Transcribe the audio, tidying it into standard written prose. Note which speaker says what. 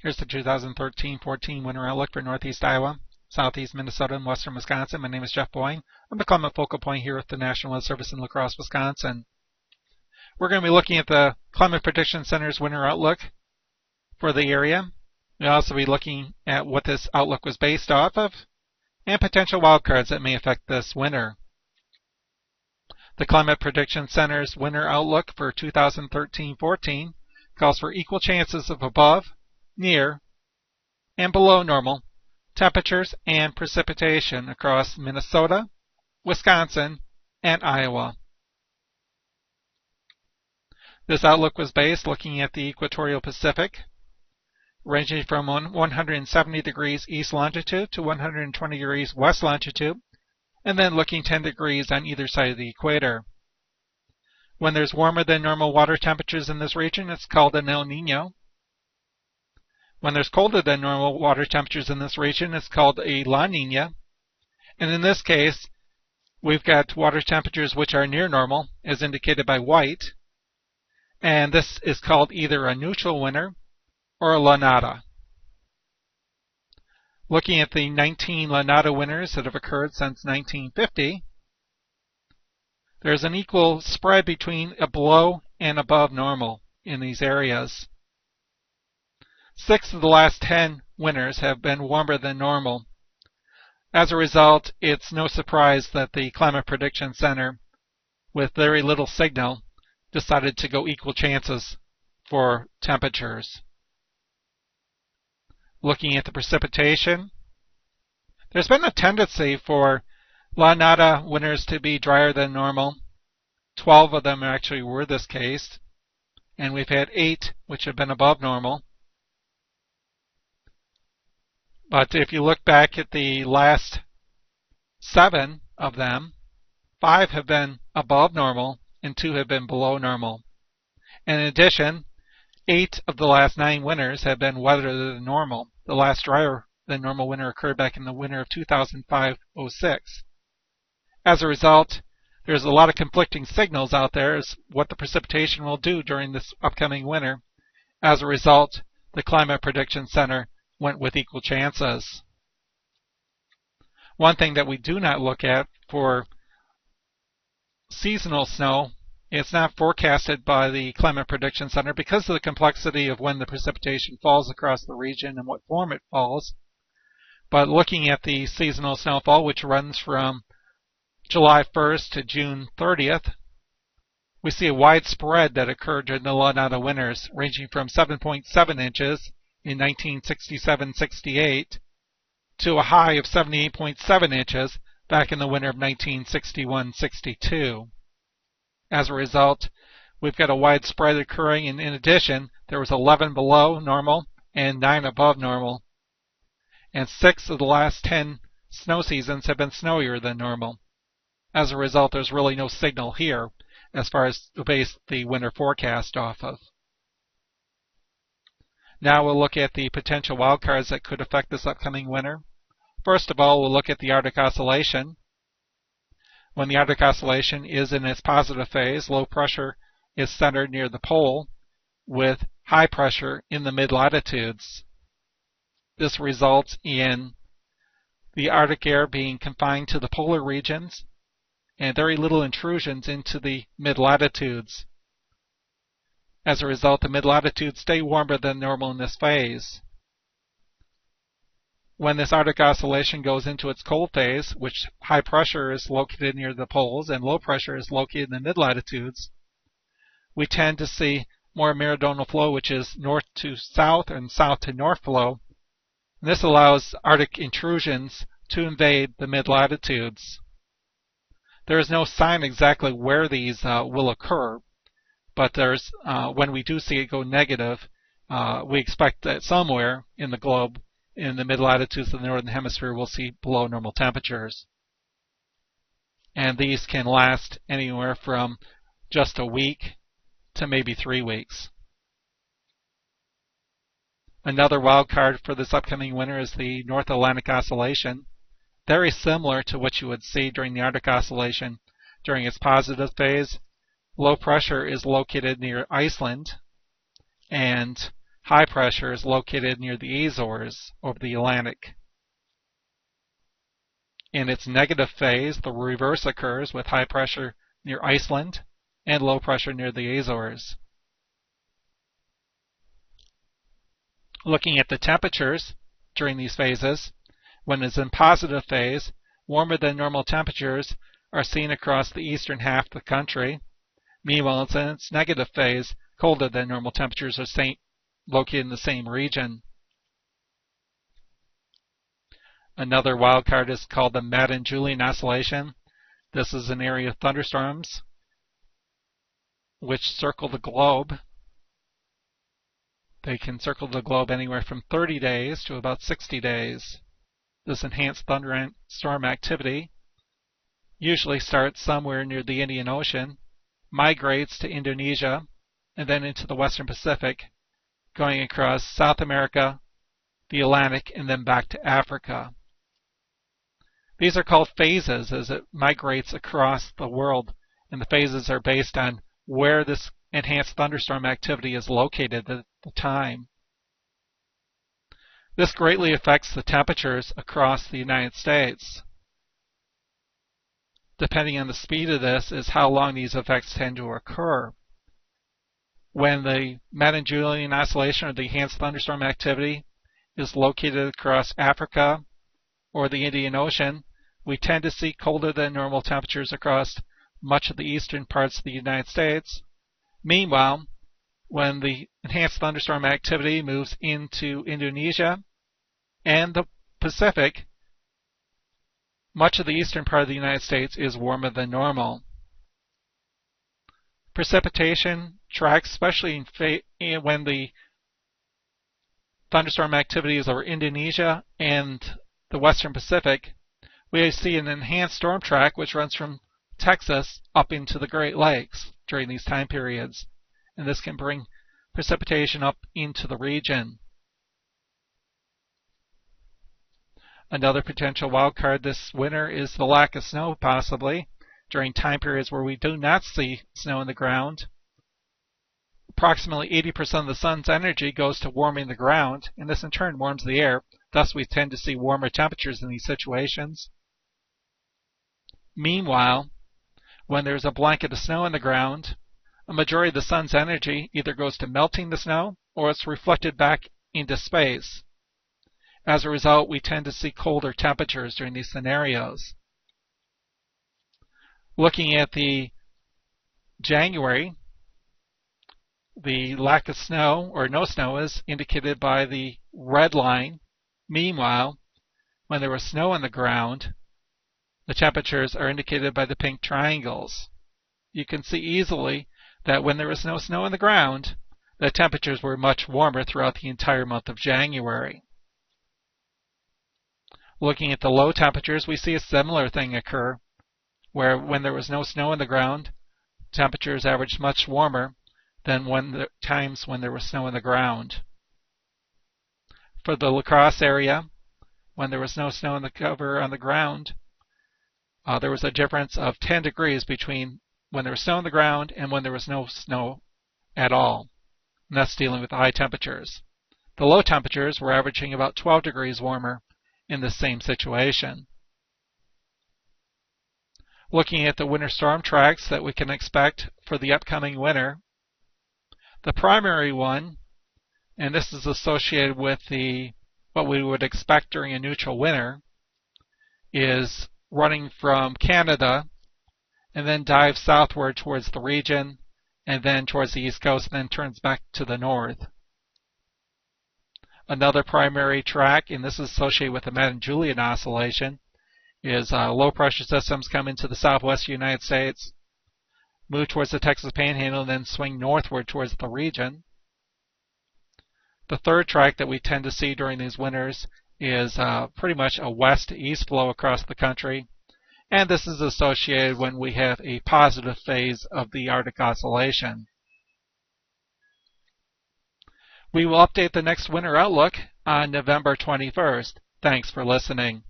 Speaker 1: Here's the 2013-14 winter outlook for northeast Iowa, southeast Minnesota, and western Wisconsin. My name is Jeff Boyne. I'm the climate focal point here with the National Weather Service in La Crosse, Wisconsin. We're going to be looking at the Climate Prediction Center's winter outlook for the area. We'll also be looking at what this outlook was based off of and potential wildcards that may affect this winter. The Climate Prediction Center's winter outlook for 2013-14 calls for equal chances of above, near, and below normal temperatures and precipitation across Minnesota, Wisconsin, and Iowa. This outlook was based looking at the equatorial Pacific, ranging from 170 degrees east longitude to 120 degrees west longitude, and then looking 10 degrees on either side of the equator. When there's warmer than normal water temperatures in this region, it's called an El Nino. When there's colder than normal water temperatures in this region, it's called a La Nina. And in this case, we've got water temperatures which are near normal, as indicated by white. And this is called either a neutral winter or a La Nada. Looking at the 19 La Nada winters that have occurred since 1950, there's an equal spread between a below and above normal in these areas. 6 of the last 10 winters have been warmer than normal. As a result, it's no surprise that the Climate Prediction Center, with very little signal, decided to go equal chances for temperatures. Looking at the precipitation, there's been a tendency for La Nada winters to be drier than normal. 12 of them actually were this case, and we've had 8 which have been above normal. But if you look back at the last 7 of them, 5 have been above normal and 2 have been below normal. And in addition, 8 of the last 9 winters have been wetter than normal. The last drier than normal winter occurred back in the winter of 2005-06. As a result, there's a lot of conflicting signals out there as what the precipitation will do during this upcoming winter. As a result, the Climate Prediction Center went with equal chances. One thing that we do not look at for seasonal snow, it's not forecasted by the Climate Prediction Center because of the complexity of when the precipitation falls across the region and what form it falls. But looking at the seasonal snowfall, which runs from July 1st to June 30th, we see a wide spread that occurred during the La Nada winters, ranging from 7.7 inches in 1967-68 to a high of 78.7 inches back in the winter of 1961-62. As a result, we've got a wide spread occurring, and in addition, there was 11 below normal and 9 above normal. And 6 of the last 10 snow seasons have been snowier than normal. As a result, there's really no signal here as far as to base the winter forecast off of. Now we'll look at the potential wildcards that could affect this upcoming winter. First of all, we'll look at the Arctic Oscillation. When the Arctic Oscillation is in its positive phase, low pressure is centered near the pole with high pressure in the mid-latitudes. This results in the Arctic air being confined to the polar regions and very little intrusions into the mid-latitudes. As a result, the mid-latitudes stay warmer than normal in this phase. When this Arctic Oscillation goes into its cold phase, which high pressure is located near the poles and low pressure is located in the mid-latitudes, we tend to see more meridional flow, which is north to south and south to north flow. And this allows Arctic intrusions to invade the mid-latitudes. There is no sign exactly where these will occur, but there's when we do see it go negative, we expect that somewhere in the globe, in the mid-latitudes of the northern hemisphere, we'll see below normal temperatures. And these can last anywhere from just a week to maybe 3 weeks. Another wild card for this upcoming winter is the North Atlantic Oscillation. Very similar to what you would see during the Arctic Oscillation. During its positive phase, low pressure is located near Iceland, and high pressure is located near the Azores over the Atlantic. In its negative phase, the reverse occurs with high pressure near Iceland and low pressure near the Azores. Looking at the temperatures during these phases, when it's in positive phase, warmer than normal temperatures are seen across the eastern half of the country. Meanwhile, in its negative phase, colder than normal temperatures are located in the same region. Another wild card is called the Madden-Julian Oscillation. This is an area of thunderstorms which circle the globe. They can circle the globe anywhere from 30 days to about 60 days. This enhanced thunderstorm activity usually starts somewhere near the Indian Ocean, migrates to Indonesia, and then into the Western Pacific, going across South America, the Atlantic, and then back to Africa. These are called phases as it migrates across the world, and the phases are based on where this enhanced thunderstorm activity is located at the time. This greatly affects the temperatures across the United States. Depending on the speed of this is how long these effects tend to occur. When the Madden-Julian Oscillation or the enhanced thunderstorm activity is located across Africa or the Indian Ocean, we tend to see colder than normal temperatures across much of the eastern parts of the United States. Meanwhile, when the enhanced thunderstorm activity moves into Indonesia and the Pacific, much of the eastern part of the United States is warmer than normal. Precipitation tracks, especially when the thunderstorm activity is over Indonesia and the Western Pacific, we see an enhanced storm track which runs from Texas up into the Great Lakes during these time periods, and this can bring precipitation up into the region. Another potential wildcard this winter is the lack of snow, possibly, during time periods where we do not see snow in the ground. Approximately 80% of the sun's energy goes to warming the ground, and this in turn warms the air. Thus, we tend to see warmer temperatures in these situations. Meanwhile, when there's a blanket of snow in the ground, a majority of the sun's energy either goes to melting the snow or it's reflected back into space. As a result, we tend to see colder temperatures during these scenarios. Looking at the January, the lack of snow or no snow is indicated by the red line. Meanwhile, when there was snow on the ground, the temperatures are indicated by the pink triangles. You can see easily that when there was no snow on the ground, the temperatures were much warmer throughout the entire month of January. Looking at the low temperatures, we see a similar thing occur, where when there was no snow on the ground, temperatures averaged much warmer than times when there was snow on the ground. For the La Crosse area, when there was no snow on the ground, there was a difference of 10 degrees between when there was snow on the ground and when there was no snow at all. And that's dealing with the high temperatures. The low temperatures were averaging about 12 degrees warmer in the same situation. Looking at the winter storm tracks that we can expect for the upcoming winter, the primary one, and this is associated with what we would expect during a neutral winter, is running from Canada and then dives southward towards the region and then towards the east coast and then turns back to the north. Another primary track, and this is associated with the Madden-Julian Oscillation, is low pressure systems come into the southwest United States, move towards the Texas Panhandle, and then swing northward towards the region. The third track that we tend to see during these winters is pretty much a west to east flow across the country, and this is associated when we have a positive phase of the Arctic Oscillation. We will update the next winter outlook on November 21st. Thanks for listening.